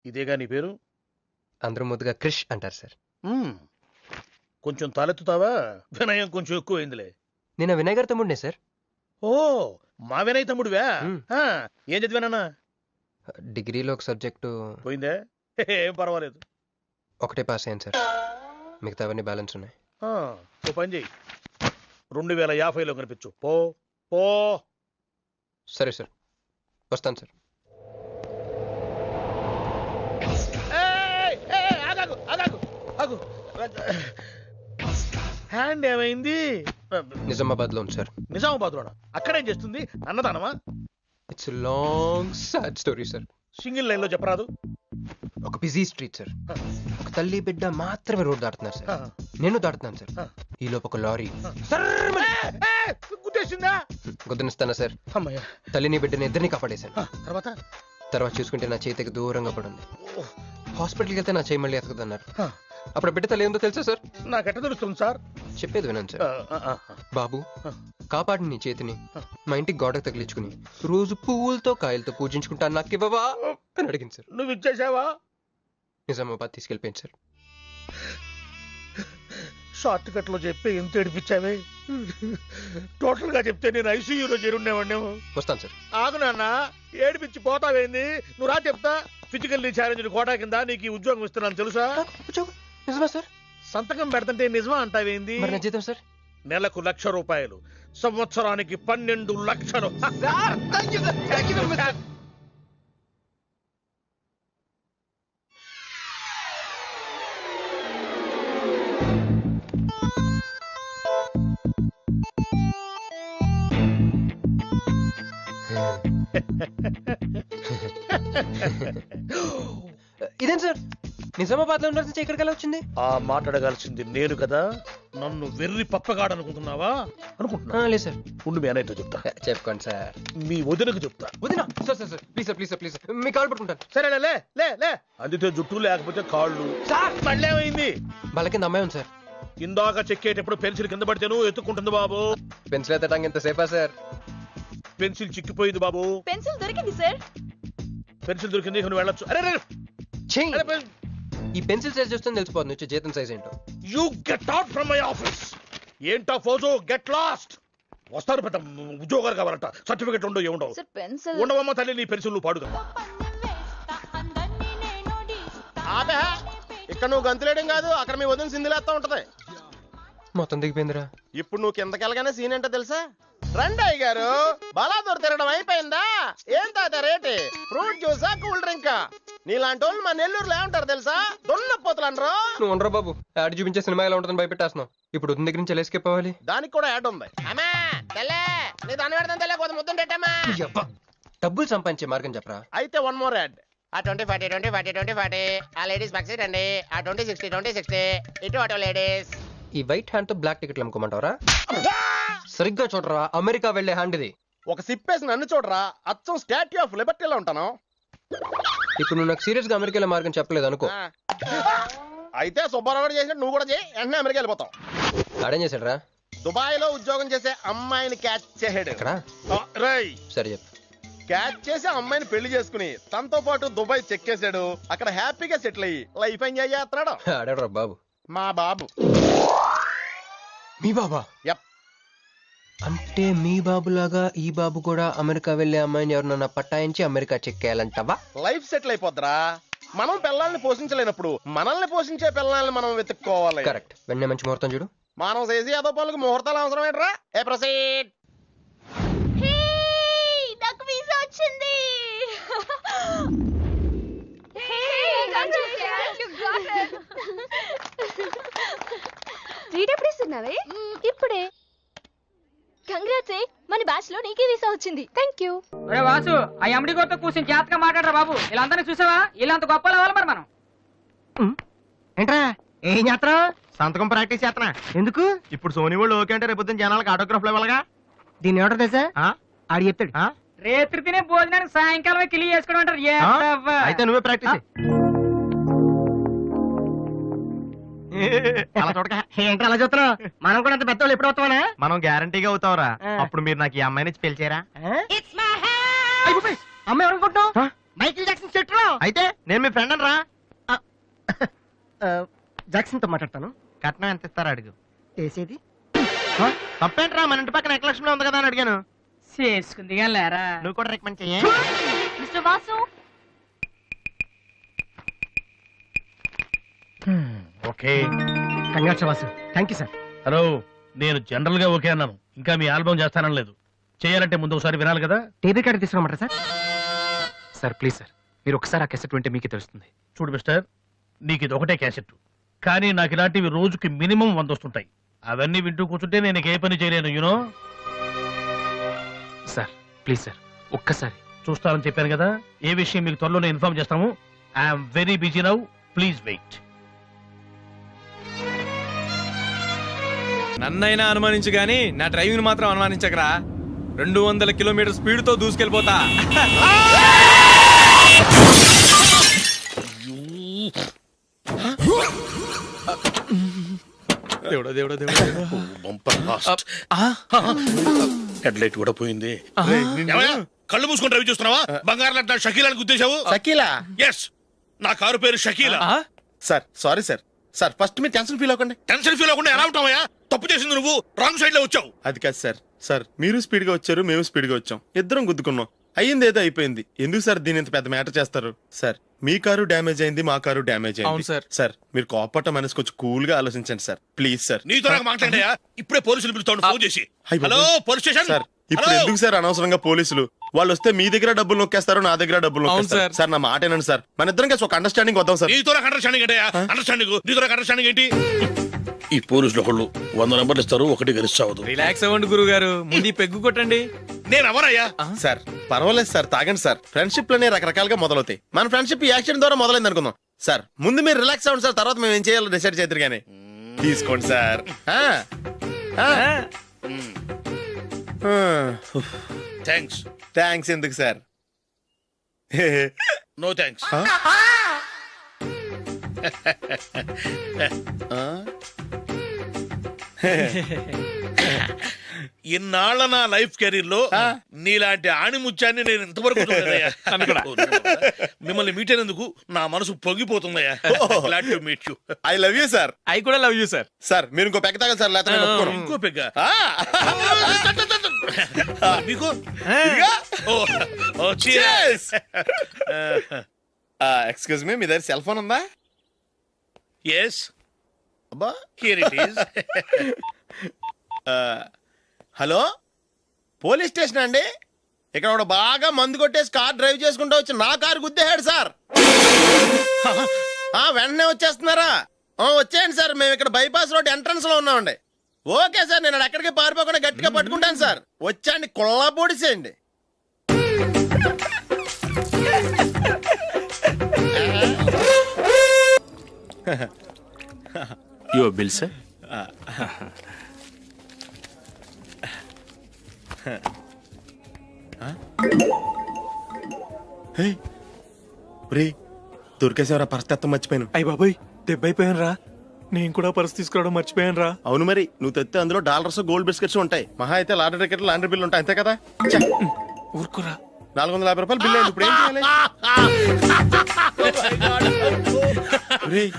ఇదేగా నీ పేరు? అందరూ ముద్దుగా క్రిష్ అంటారు సార్. కొంచెం తలెత్తుతావా? వినయం కొంచెం ఎక్కువైందిలే. నేను వినయ్ గారి తమ్ముడినే సార్. ఓ, మా వినయ్ తమ్ముడివా? ఏం చదివానన్నా? డిగ్రీలో ఒక సబ్జెక్టు పోయిందే. ఏం పర్వాలేదు. ఒకటే పాస్ అయ్యాను సార్, మిగతావన్నీ బ్యాలెన్స్ ఉన్నాయి. ఓ పని చెయ్యి, 2050లో కనిపించు. పో పో. సరే సార్, వస్తాను సార్. హ్యాండ్ ఏమైంది? నిజామాబాద్ లో ఉంది సార్. నిజామాబాద్ లోనా? అక్కడేం చేస్తుంది? అన్నదానమా? It's long sad story sir. Single line లో చెప్పరాదు? ఒక బిజీ స్ట్రీట్ సార్, ఒక తల్లి బిడ్డ మాత్రమే రోడ్ దాటుతున్నారు సార్. నేను దాటుతున్నాను సార్. ఈ లోపు ఒక లారీ గుద్దేసిందా? గుద్దనిస్తానా సార్? తల్లిని బిడ్డని ఇద్దరిని కాపాడేశాను. తర్వాత చూసుకుంటే నా చేతికి దూరంగా పడింది. హాస్పిటల్కి వెళ్తే నా చేయి మళ్ళీ ఎతకదన్నారు. అప్పుడు బిడ్డ తల్లి ఏందో తెలుసా సార్? నాకెట్ట తెలుస్తుంది సార్? చెప్పేది వినండి సార్. బాబు, కాపాడి నీ చేతిని మా ఇంటికి గోడకు తగిలించుకుని రోజు పువ్వులతో కాయలతో పూజించుకుంటాను, నాకు ఇవ్వవా అని అడిగింది సార్. నువ్వు ఇచ్చేసావా? నిజామాబాద్ తీసుకెళ్ళిపోయింది సార్. షార్ట్ కట్ లో చెప్పి ఎంత ఏడిపించావే. టోటల్ గా చెప్తే నేను ఐసీయూలో చేరుండేవాడినేమో. వస్తాను సార్. ఆగు నాన్న, ఏడిపించి పోతావేంది? నువ్వు రా చెప్తా. ఫిజికల్ ఛాలెంజ్ కోటా కింద నీకు ఈ ఉద్యోగం ఇస్తున్నాను తెలుసా? నిజమా సార్? సంతకం పెడతంటే నిజమా అంటావేంది? జీతం సార్ నెలకు ₹1,00,000, సంవత్సరానికి 12 లక్షలు. ఇదేం సార్, నిజామాబాద్ లో ఉండాల్సి ఇక్కడికి ఎలా వచ్చింది? ఆ మాట్లాడగాల్సింది నేను కదా. నన్ను వెర్రి పప్పగాడనుకుంటున్నావా? అనుకుంటున్నా. లేదు సార్, ఉండు మీ అన్నయ్యతో చెప్తా. చెప్పుకోండి సార్. మీ వదినకు చెప్తా. వదినా? Sir sir sir please sir, please sir, please sir, మీ కాళ్ళు పట్టుకుంటాను. సరే లే లే లే. అందితే జుట్టు లేకపోతే కాళ్ళు. సార్ మళ్ళేమైంది? వాళ్ళ కింద అమ్మాయి ఉంది సార్. ఇందాక చెక్కేటప్పుడు పెన్సిల్ కింద పడితేను ఎత్తుకుంటుంది బాబు. పెన్సిల్ ఎత్తడానికి ఎంతసేపా సార్? పెన్సిల్ చిక్కిపోయింది బాబు. పెన్సిల్ దొరికింది సార్. పెన్సిల్ దొరికింది, నువ్వు వెళ్ళొచ్చు. అరే ఈ పెన్సిల్ సైజ్ చూస్తే తెలిసిపోతుంది వచ్చే జీతం సైజ్ ఏంటో. You get out from my office. ఏంటా ఫోజో, గెట్ లాస్ట్. వస్తారు పెద్ద ఉద్యోగాలు కావాలంట, సర్టిఫికెట్ ఉండవు ఏముండవు. ఉండవమ్మ తల్లి, నీ పెన్సిల్ నువ్వు పాడుగా. ఇక్కడ నువ్వు గంతులేయడం కాదు, అక్కడ మీ వదిన సింధులేస్తా ఉంటది. మొత్తం దిగిపోయిందిరా. ఇప్పుడు నువ్వు కిందకెళ్ళగానే సీన్ ఏంటో తెలుసా? రండయ్య గారు, బలాదూర్ తిరగడం అయిపోయిందా? ఏం తాత రేటు? ఫ్రూట్ జ్యూసా, కూల్ డ్రింకా? నీలాంటి వాళ్ళు మా నెల్లూరులో ఏమంటారు తెలుసా? దొన్నపోతులు అనరు. నువ్వు ఉండరా బాబు, యాడ్ చూపించే సినిమా ఎలా ఉంటుందని భయపెట్టేస్తున్నావు. ఇప్పుడు వదిన దగ్గర నుంచి ఎలా ఎస్కేప్ అవ్వాలి? దానికి కూడా యాడ్ ఉంది. డబ్బులు సంపాదించే మార్గం చెప్పరా. అయితే వన్ మోర్ యాడ్. ఆ 20-40 20-40 20-40 ఆ లేడీస్ బ్యాక్ సైడ్ అండి. ఆ 20-60 20-60 ఇటు అటు లేడీస్. ఈ వైట్ హ్యాండ్ తో బ్లాక్ టికెట్లు అమ్ముకోమంటావరా? సరిగ్గా చూడరా, అమెరికా వెళ్లే హ్యాండ్ ఇది. ఒక సిప్పేసి నన్ను చూడరా, అచ్చం స్టాట్యూ ఆఫ్ లిబర్టీలో ఉంటాను. ఇప్పుడు నువ్వు నాకు సీరియస్ గా అమెరికా మార్గం చెప్పలేదు అనుకో. అయితే సుబ్బారావు చేసినట్టు నువ్వు కూడా చేయి, వెంటనే అమెరికా వెళ్ళిపోతావు. ఆడేం చేశాడు రా? దుబాయ్ లో ఉద్యోగం చేసే అమ్మాయిని క్యాచ్ చేసాడు. సరే చెప్పు. క్యాచ్ చేసి అమ్మాయిని పెళ్లి చేసుకుని తనతో పాటు దుబాయ్ చెక్కేశాడు. అక్కడ హ్యాపీగా సెటిల్ అయ్యి లైఫ్ ఎంజాయ్ చేస్తున్నాడు. ఆడాడు బాబు. మా బాబు. మీ బాబా? యప్. అంటే మీ బాబులాగా ఈ బాబు కూడా అమెరికా వెళ్లే అమ్మాయిని ఎవరినన్నా పట్టాయించి అమెరికా చెక్కేయాలంటవా? లైఫ్ సెటిల్ అయిపోద్దిరా. మనం పిల్లల్ని పోషించలేనప్పుడు మనల్ని పోషించే పిల్లల్ని మనం వెతుక్కోవాలి. కరెక్ట్. వెంటనే మంచి ముహూర్తం చూడు. మనం చేసి ఏదో పనులకు ముహూర్తాలు అవసరం ఏంట్రా? ఏ ప్రొసీడ్. నాకు వీసా వచ్చింది. ఎప్పుడిస్తున్నావే? ఇప్పుడే. కంగ్రాట్స్, మన బ్యాచ్ లో నీకే వీసా వచ్చింది. Thank you. ఒరే వాసు, ఆ ఎండి గోతో కూర్చొని జాతకగా మాట్లాడరా బాబు. వీళ్ళందరినీ చూసావా? వీళ్ళంత గొప్పలు అవ్వాలి మరి మనం. ఏంట్రా ఏం చేస్తారా? సంతకం ప్రాక్టీస్ చేస్తున్నా. ఎందుకు? ఇప్పుడు సోనీ వాళ్ళు ఓకే అంటే రేపు జనాలకు ఆటోగ్రాఫ్లు ఇవ్వాలిగా. దీన్ని ఏమంటారు తెలుసా? ఆడి చెప్తాడు. రేత్రి తినే భోజనానికి సాయంకాలమే కిలి చేసుకోవడం అంటారు. అయితే నువ్వే ప్రాక్టీస్. ఏంట్రా అలా చూస్తున్నావు? మనం కూడా అంత పెద్దవాళ్ళు ఎప్పుడు అవుతామనా? మనం గ్యారంటీగా అవుతావురా. అప్పుడు మీరు నాకు ఈ అమ్మాయిని పెళ్లి చేయరా? అమ్మాయి ఎవరనుకుంటున్నావు? Michael Jackson సెట్రో. అయితే నేను మీ ఫ్రెండ్ రా. జాక్సన్ తో మాట్లాడతాను. కట్నం ఎంత ఇస్తారా అడుగు. చేసేది తప్పేంట్రా, మన ఇంటి పక్కన ఎక్లక్ష్మిలో ఉంది కదా అని అడిగాను. చేసుకుంది కానీ లేరా. నువ్వు కూడా రికమెండ్ చెయ్యి. Mister Vasu okay. Congrats Vasu. Thank you sir. Hello, నేను జనరల్ గా ఓకే అన్నాను, ఇంకా మీ ఆల్బమ్ చేస్తానని లేదు. చేయాలంటే ముందు ఒకసారి వినాలి కదా. టీవీ కార్డు తీసుకురమ్మంటారా సార్? సార్ ప్లీజ్ సార్, మీరు ఒకసారి ఆ కెసెట్ వింటే మీకే తెలుస్తుంది. చూడు మిస్టర్, నీకు ఇది ఒకటే క్యాసెట్, కానీ నాకు ఇలాంటివి రోజుకి మినిమం 100 వస్తుంటాయి. అవన్నీ వింటూ కూర్చుంటే నేను ఏ పని చేయలేను. యూనో. సార్ ప్లీజ్ సార్, ఒక్కసారి. చూస్తానని చెప్పాను కదా. ఏ విషయం మీకు త్వరలోనే ఇన్ఫార్మ్ చేస్తాము. I'm very busy now, please wait. నన్నైనా అనుమానించు గాని నా డ్రైవింగ్ మాత్రం అనుమానించకరా. 200 కిలోమీటర్ స్పీడ్ తో దూసుకెళ్ళిపోతా. దేవుడా దేవుడా దేవుడా. హెడ్ లైట్ కూడా పోయింది. ఏమయ్యా, కళ్ళు మూసుకొని రవి చూస్తున్నావా? బంగారం లాంటి నా షకీలాని గుద్దేశావు. షకీలా? ఎస్, నా కారు పేరు Shakeela. Sir sorry sir. Sir first మీరు టెన్షన్ ఫీల్ అవ్వకండి. టెన్షన్ ఫీల్ అవ్వకుండా ఎలా ఉంటావయ్యా? తప్పు చేసింది నువ్వు, రాంగ్ సైడ్ లో వచ్చావు. అది కాదు సార్. సార్ మీరు స్పీడ్ గా వచ్చారు, మేము స్పీడ్ గా వచ్చాం, ఇద్దరం గుద్దుకున్నాం. అయ్యింది ఏదో అయిపోయింది. ఎందుకు సార్ దీని ఇంత పెద్ద మ్యాటర్ చేస్తారు? సార్ మీ కారు డ్యామేజ్ అయింది, మా కారు డ్యామేజ్ అవును అయింది. సార్. సార్ మీరు కోపట్ట మనసు కొంచెం కూల్ గా ఆలోచించండి సార్, ప్లీజ్ సార్. నీతో నాకు మాట్లాడాయా? ఇప్పుడే పోలీసులు పిలుస్తాను, ఫోన్ చేసి. అయ్ బాబోయ్. Hello police station. సార్ ఇప్పుడు ఎందుకు సార్ అనవసరంగా పోలీసులు? వాళ్ళు వస్తే మీ దగ్గర డబ్బులు నొక్కేస్తారు, నా దగ్గర డబ్బులు అవును నొక్కేస్తారు. సార్. సార్ నా మాట ఏనండి సార్, మన ఇద్దరం కలిసి ఒక అండర్స్టాండింగ్ వద్దాం సార్. నీతో నాకు అండర్స్టాండింగ్ ఏంటయ్యా? అండర్స్టాండింగ్, నీతో నాకు అండర్స్టాండింగ్ ఏంటి? ఈ పోలీసులు ఒకళ్ళు 100 నెంబర్లు ఇస్తారు, ఒకటి గెలిచావదు. రిలాక్స్ అవ్వండి గురువు గారు, ముందు ఈ పెగ్గు కొట్టండి. నేను ఎవరయ్యా? సార్ పర్వాలేదు సార్, తాగండి సార్. ఫ్రెండ్షిప్ లోనే రకరకాలుగా మొదలవుతాయి. మన ఫ్రెండ్షిప్ ఈ యాక్షన్ ద్వారా మొదలైంది అనుకుందాం. సార్ ముందు మీరు రిలాక్స్ అవ్వండి సార్, తర్వాత మేము ఏం చేయాలో డిసైడ్ చేద్దరు గానీ. తీసుకోండి సార్. థ్యాంక్స్. థ్యాంక్స్ ఎందుకు సార్? No thanks. ఇన్నాళ్ళ నా లైఫ్ కెరీర్ లో నీలాంటి ఆణిముత్యాన్ని నేను ఇంతవరకు చూడలేదయ్యా. మిమ్మల్ని మీట్ అయినందుకు నా మనసు పొంగిపోతుందయ్యా. Glad to meet you. I love you sir. I కూడా లవ్ యూ సార్. సార్ మీరు ఇంకో పెక్క తాగండి సార్, లేకపోతే నేను ఒప్పుకోను. ఇంకో పెగ్గ మీకు? ఎక్స్క్యూజ్ మీ, మీ దగ్గర సెల్ ఫోన్ ఉందా? ఎస్, అబ్బా. Here it is. Hello, police station అండి. ఇక్కడ ఒకడు బాగా మందు కొట్టేసి కార్ డ్రైవ్ చేసుకుంటూ వచ్చి నా కారు గుద్దేశాడు సార్. వెంటనే వచ్చేస్తున్నారా? వచ్చేయండి సార్, మేము ఇక్కడ బైపాస్ రోడ్ ఎంట్రన్స్ లో ఉన్నామండి. ఓకే సార్, నేను ఎక్కడికి పారిపోకుండా గట్టిగా పట్టుకుంటాను సార్. వచ్చాండి, కుళ్ళ పొడిసేయండి. Your bill sir. దొరికేసేవరా, పరిస్థితి మర్చిపోయాను. అయ్య బాబాయ్, దెబ్బైపోయాను రా. నేను కూడా పర్స్ తీసుకురావడం మర్చిపోయాను రా. అవును మరి, నువ్వు తెస్తే అందులో డాలర్స్, గోల్డ్ బిస్కెట్స్ ఉంటాయి. మహా అయితే లాటరీ టికెట్, లాండ్రీ బిల్లు ఉంటాయి, అంతే కదా. ఊరుకురా. 450 రూపాయలు బిల్లు అయింది. ఇప్పుడు ఏం చేయాలి? ఒరేయ్,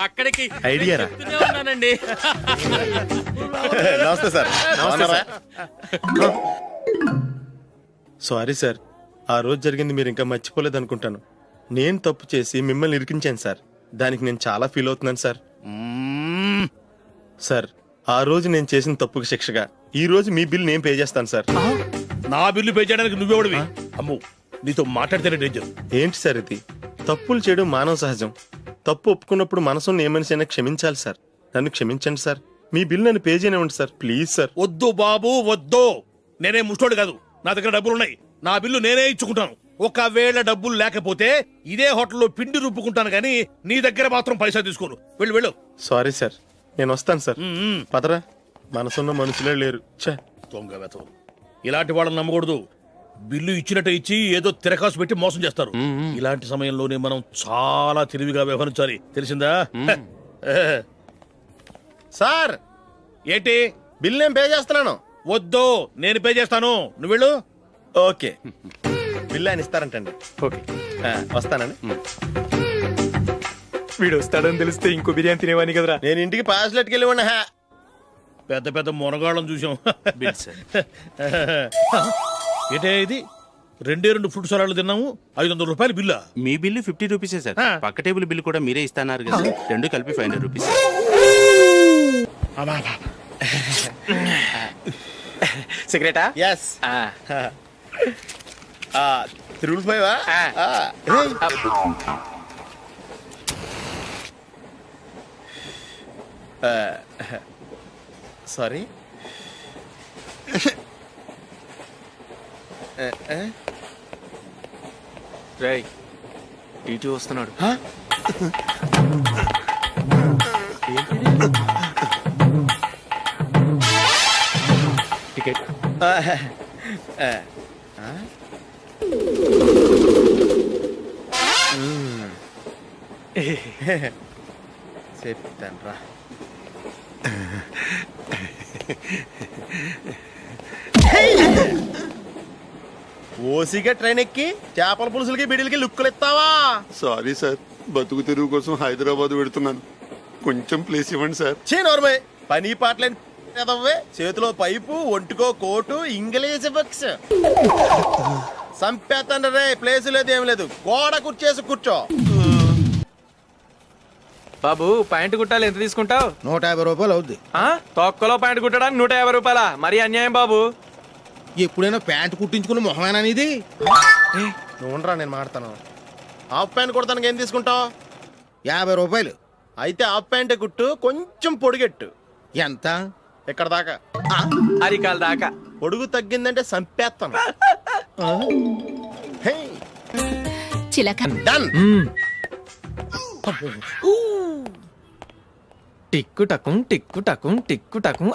అక్కడికి ఐడియా రా. చెప్తూనే ఉన్నానండి. నమస్తే సార్. నమస్తే సార్. సారీ సార్, ఆ రోజు జరిగింది మీరు ఇంకా మర్చిపోలేదు అనుకుంటాను. నేను తప్పు చేసి మిమ్మల్ని ఇరికించాను సార్. దానికి నేను చాలా ఫీల్ అవుతున్నాను సార్. సార్ ఆ రోజు నేను చేసిన తప్పుకి శిక్షగా ఈ రోజు మీ బిల్ నేను పే చేస్తాను సార్. నా బిల్లు పే చేయడానికి నువ్వెవడివి? అమ్ము, నీతో మాట్లాడితేనే డేంజర్. ఏంటి సార్ ఇది? తప్పులు చేయడం మానవ సహజం. తప్పు ఒప్పుకున్నప్పుడు మనసుని ఏ మనిషి అయినా క్షమించాలి సార్. నన్ను క్షమించండి సార్. మీ బిల్ నన్ను పే చేయనివ్వండి సార్, ప్లీజ్ సార్. వద్దు బాబు, వద్దు. నేనే ముష్టోడు కాదు, నా దగ్గర డబ్బులున్నాయి. నా బిల్లు నేనే ఇచ్చుకుంటాను. ఒకవేళ డబ్బులు లేకపోతే ఇదే హోటల్లో పిండి రుబ్బుకుంటాను, కానీ నీ దగ్గర మాత్రం పైసా తీసుకోను. వెళ్ళు వెళ్ళు. సారీ సార్, నేను వస్తాను సార్. పదరా, మనసున్న మనుషులే లేరు. ఛే, దొంగ వెతవు. ఇలాంటి వాళ్ళని నమ్మకూడదు. బిల్లు ఇచ్చినట్టు ఇచ్చి ఏదో తిరకాసు పెట్టి మోసం చేస్తారు. ఇలాంటి సమయంలోనే మనం చాలా తెలివిగా వ్యవహరించాలి, తెలిసిందా? సార్ ఏంటి? బిల్ నేను పే చేస్తున్నాను. వద్దు, నేను పే చేస్తాను, నువ్వు వెళ్ళు. ఓకే. బిల్లు ఆయన ఇస్తారంటండి. ఓకే. వస్తానండి. వీడు వస్తాడని తెలిస్తే ఇంకో బిర్యానీ తినేవాని కదరా. నేను ఇంటికి పాస్లెట్కి వెళ్ళి ఉన్నా. పెద్ద పెద్ద మునగాళ్ళం చూసాం. ఏంటే ఇది 2 ఫ్రూట్ సలాడ్లు తిన్నాము, 500 రూపాయలు బిల్లా? మీ బిల్లు 50 రూపీసే సార్. పక్క టేబుల్ బిల్లు కూడా మీరే ఇస్తాన్నారు కదా, రెండు కలిపి 500 రూపీస్. సిగరెటా? ఎస్. 355 సారీ. రేయ్, టీటీ వస్తున్నాడు. టికెట్. చెప్తాను రా. ఓసిగా ట్రైన్ ఎక్కి చేపల పులుసులకి బిడిలకి లుక్కులు ఇస్తావా? సారీ సార్, బతుకు తెరువు కోసం హైదరాబాద్ పెడుతున్నాను, కొంచెం ప్లేస్ ఇవ్వండి సార్. నోర్మే, పని పాటలేని ఎదవ్వే. చేతిలో పైపు, ఒంటికో కోటు, ఇంగ్లీష్ బుక్స్. సంపేతండ్రి రే, ప్లేస్ లేదు ఏం లేదు, గోడ కుర్చేసి కూర్చో. బాబు ప్యాంటు కుట్టాలి, ఎంత తీసుకుంటావు? 150 రూపాయలు అవుద్ది. తొక్కలో ప్యాంటు కుట్టడానికి 150 రూపాయలా? మరీ అన్యాయం బాబు. ఎప్పుడైనా ప్యాంట్ కుట్టించుకున్న మొహమేనా ఇది? నువ్వురా, నేను మాడతాను. హాఫ్ ప్యాంట్ కుడతానికి ఏం తీసుకుంటావు? 50 రూపాయలు. అయితే హాఫ్ ప్యాంటే కుట్టు, కొంచెం పొడిగెట్టు. ఎంత? ఇక్కడ దాకా. అరికాల దాకా. పొడుగు తగ్గిందంటే సంపేస్తాను. చిలక డన్. టిక్కు టకుం టిక్కు టకుం టిక్కు టకుం.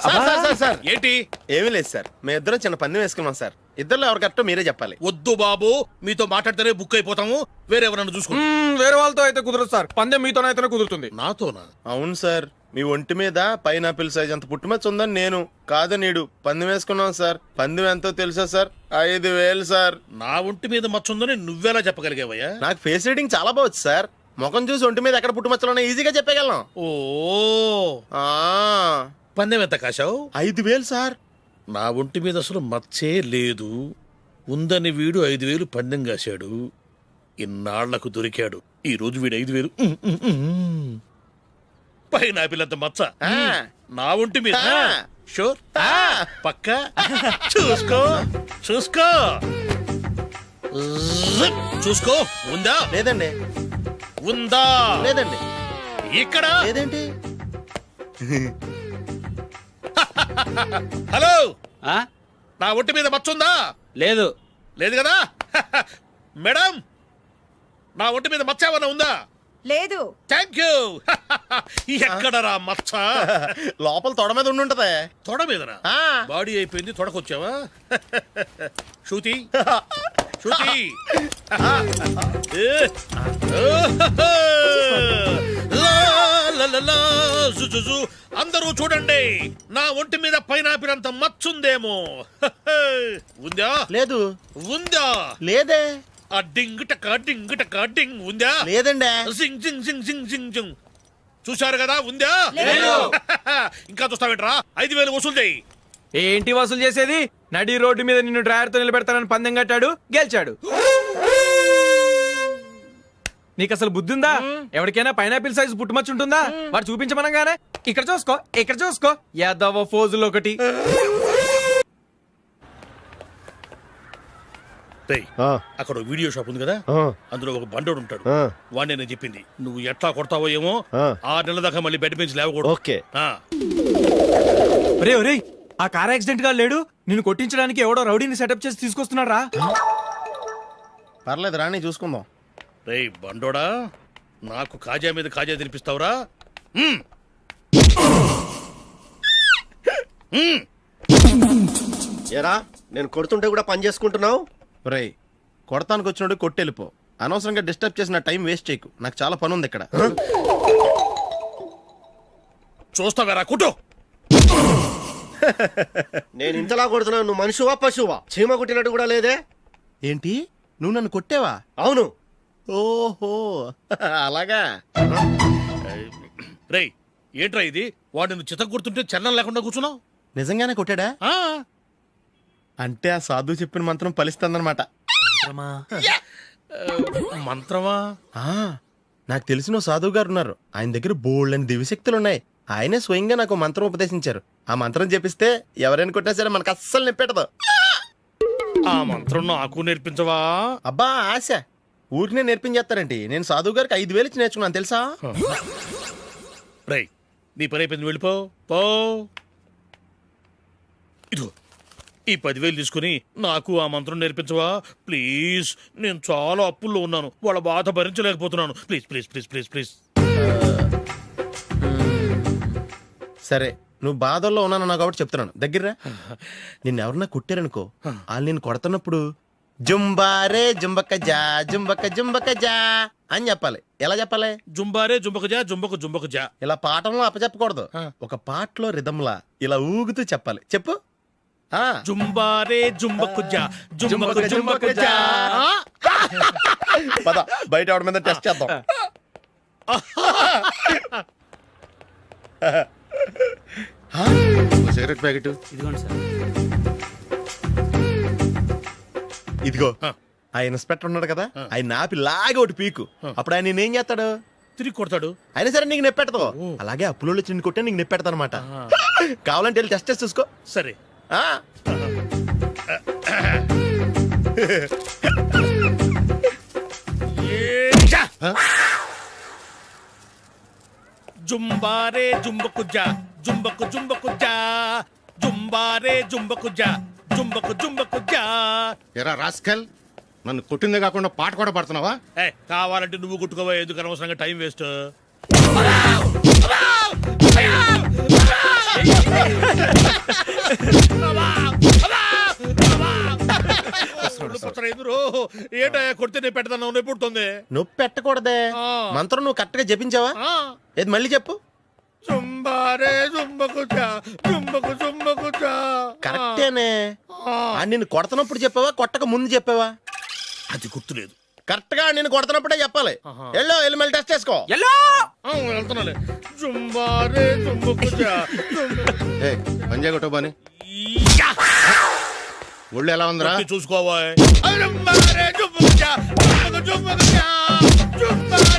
సార్ ఏంటి? ఏమీ లేదు సార్, మేము ఇద్దరం చిన్న పందెం వేసుకున్నాం సార్. ఇద్దరులో ఎవరు కరెక్టో మీరే చెప్పాలి. వద్దు బాబు, మీతో మాట్లాడితేనే బుక్ అయిపోతాము. వేరెవరన్నా చూసుకోండి. వేరే వాళ్ళతో అయితే కుదరదు సార్, పందెం మీతోనైతేనే కుదురుతుంది. నాతోనా? అవును సార్, మీ ఒంటి మీద పైనాపిల్ సైజ్ అంత పుట్టుమచ్చ ఉందని నేను కాదు నీడు పందెం వేసుకున్నాం సార్. పందెం ఎంతో తెలుసా సార్? 5,000 సార్. నా ఒంటి మీద మచ్చ ఉందని నువ్వెలా చెప్పగలిగావయ్యా? నాకు ఫేస్ రీడింగ్ చాలా బాగుంది సార్. ముఖం చూసి ఒంటి మీద ఎక్కడ పుట్టుమచ్చలో ఈజీగా చెప్పగలను. ఓ, ఆ, పందెం ఎంత కాశావు? 5,000 సార్. నా ఒంటి మీద అసలు మచ్చే లేదు. ఉందని వీడు 5,000 పందెం కాశాడు. ఇన్నాళ్లకు దొరికాడు. ఈ రోజు వీడు 5,000. పైన పిల్లంత మచ్చ నా ఒంటి మీద. షూర్? పక్క చూసుకో చూసుకో జిప్. చూసుకో. ఉందా? లేదండి. ఉందా? లేదండి. ఇక్కడ లేదేంటి? హలో, నా ఒంటి మీద మచ్చ ఉందా? లేదు. లేదు కదా? మేడం, నా ఒంటి మీద మచ్చ ఏమన్నా ఉందా? లేదు. Thank you. ఎక్కడరా మచ్చ? లోపల తొడ మీద ఉండుంటదే. తొడ మీదనా? బాడీ అయిపోయింది, తొడకొచ్చావా? శృతి శృతి. అందరూ చూడండి, నా ఒంటి మీద పైనాపిల్ అంత మచ్చుందేమో. ఉందా? లేదు. ఉందా? లేదే. ఆ డింగ్ టక డింగ్ టక డింగ్ ఉందా? లేదండి. జింగ్ జింగ్ జింగ్ జింగ్ జింగ్ జింగ్. చూశారు కదా? ఉందా? ఇంకా చూస్తావేంట్రా? 5,000 వసూలు చేయి. ఏంటి వసూలు చేసేది? నడి రోడ్డు మీద నిన్ను డ్రైవర్ తో నిలబెడతానని పందెం కట్టాడు, గెలిచాడు. నీకు అసలు బుద్ధి ఉందా? ఎవరికైనా పైనాపిల్ సైజ్ పుట్టుమచ్చు ఉంటుందా? వాడు చూపించమనగానే ఇక్కడ చూసుకో, ఇక్కడ చూసుకో, యాదవ ఫోజులు ఒకటి. అక్కడ వీడియో షాప్ ఉంది కదా, అందులో ఒక బండోడు ఉంటాడు. వాడిని నేను చెప్పింది. నువ్వు ఎట్లా కొడతావో ఏమో, 6 నెలల దాకా మళ్ళీ బెడ్ బెంచ్ లేవకూడదు. ఓకే. ఒరే ఒరే, ఆ కార్ యాక్సిడెంట్ గా లేడు, నిన్ను కొట్టించడానికి ఎవడో రౌడీని సెటప్ చేసి తీసుకొస్తున్నాడు రా. పర్లేదు రాని, చూసుకుందాం. రేయ్ బండోడా, నాకు కాజా మీద కాజా తినిపిస్తావురా? ఎరా, నేను కొడుతుంటే కూడా పని చేసుకుంటున్నావు? రేయ్, కొడతానికి వచ్చినట్టు కొట్టెళ్ళిపో. అనవసరంగా డిస్టర్బ్ చేసిన టైం వేస్ట్ చేయకు. నాకు చాలా పని ఉంది ఇక్కడ. చూస్తావేరా కుట్టు. నేను ఇంతలా కొడుతున్నావు, నువ్వు మనిషివా పశువా? చీమ కుట్టినట్టు కూడా లేదే. ఏంటి? నువ్వు నన్ను కొట్టేవా? అవును. ఓహో అలాగా. రేయ్ ఏంట్రా ఇది? వాడు నువ్వు చిత్త గుర్తుంటే చలనం లేకుండా కూర్చున్నావు. నిజంగానే కొట్టాడా? ఆ, అంటే ఆ సాధువు చెప్పిన మంత్రం ఫలిస్తుందన్నమాట. మంత్రమా? నాకు తెలిసిన ఓ సాధువు గారు ఉన్నారు. ఆయన దగ్గర బోల్డ్ అని దివ్యశక్తులు ఉన్నాయి. ఆయనే స్వయంగా నాకు మంత్రం ఉపదేశించారు. ఆ మంత్రం చెప్పిస్తే ఎవరైనా కొట్టినా సరే మనకు అస్సలు నిప్పెట్టదు. ఆ మంత్రం నాకు నేర్పించవా? అబ్బా ఆశ, ఊరినే నేర్పించేస్తారండి. నేను సాధువు గారికి 5,000 ఇచ్చి నేర్చుకున్నాను తెలుసా? రేయ్ నీ పని అయిపోయింది, వెళ్ళిపో పో. ఇదిగో ఈ 10,000 తీసుకుని నాకు ఆ మంత్రం నేర్పించవా ప్లీజ్? నేను చాలా అప్పుల్లో ఉన్నాను, వాళ్ళ బాధ భరించలేకపోతున్నాను. Please please please please please. సరే నువ్వు బాధల్లో ఉన్నాను నాకు కాబట్టి చెప్తున్నాను. దగ్గర నిన్ను ఎవరన్నా కుట్టారనుకో, వాళ్ళు నేను కొడుతున్నప్పుడు జుంబారే జుంబక జా జుంబక జుంబక జా అని చెప్పాలి. ఎలా చెప్పాలి? జుంబారే జుంబకు జుంబకు జా. ఇలా పాఠంలో అప్పచెప్పకూడదు. ఒక పాటలో రిధంలా ఇలా ఊగుతూ చెప్పాలి. చెప్పు. జుంబారే జుంబకు జా జుంబకు జా. పద బయట ఆవిడ మీద టెస్ట్ చేద్దాం. సిగరెట్ ప్యాకెట్ ఇదిగోండి సార్. ఇదిగో ఆ ఇన్స్పెక్టర్ ఉన్నాడు కదా, ఆయన ఆపి లాగే ఒకటి పీకు. అప్పుడు ఆయన నేనేం చేస్తాడు? తిరిగి కొడతాడు. అయినా సరే నీకు నెప్పెడతావు. అలాగే అప్పులో చిన్న కొట్టే నీకు నెప్పెడతా అనమాట. కావాలంటే వెళ్ళి టెస్ట్ చేసి చూసుకో. సరే. ఆ? జుంబారే జుంబకు జా జుంబకు జా జుంబారే జుంబకు జా జుంబకు జా. ఎరా రాస్కల్, నన్ను కొట్టిందే కాకుండా పాట కూడా పడుతున్నావా? కావాలంటే నువ్వు కొట్టుకోవా, ఎందుకు అనవసరంగా టైం వేస్ట్. ఏంటో కొడితే నేను పెడతాను, నొప్పి పుడుతుంది. నొప్పి పెట్టకూడదే. మంత్రం నువ్వు కరెక్ట్ గా జపించావా? ఏది మళ్ళీ చెప్పు. జుంబారే జుంబకు జా జుంబకు జా. కరెక్టేనే. నిన్ను కొడుతున్నప్పుడు చెప్పావా, కొట్టక ముందు చెప్పావా? అది గుర్తులేదు. కరెక్ట్ గా నేను కొడుతున్నప్పుడే చెప్పాలి. వెళ్ళి మళ్ళీ టెస్ట్ చేసుకో. వెళ్తున్నాలే. జుంబారే జుంబకు జా పంజా కొట్టబాని ఒళ్ళు ఎలా ఉందిరా చూసుకోవా. జుంబారే జుంబకు జా జుంబకు జా జుంబారే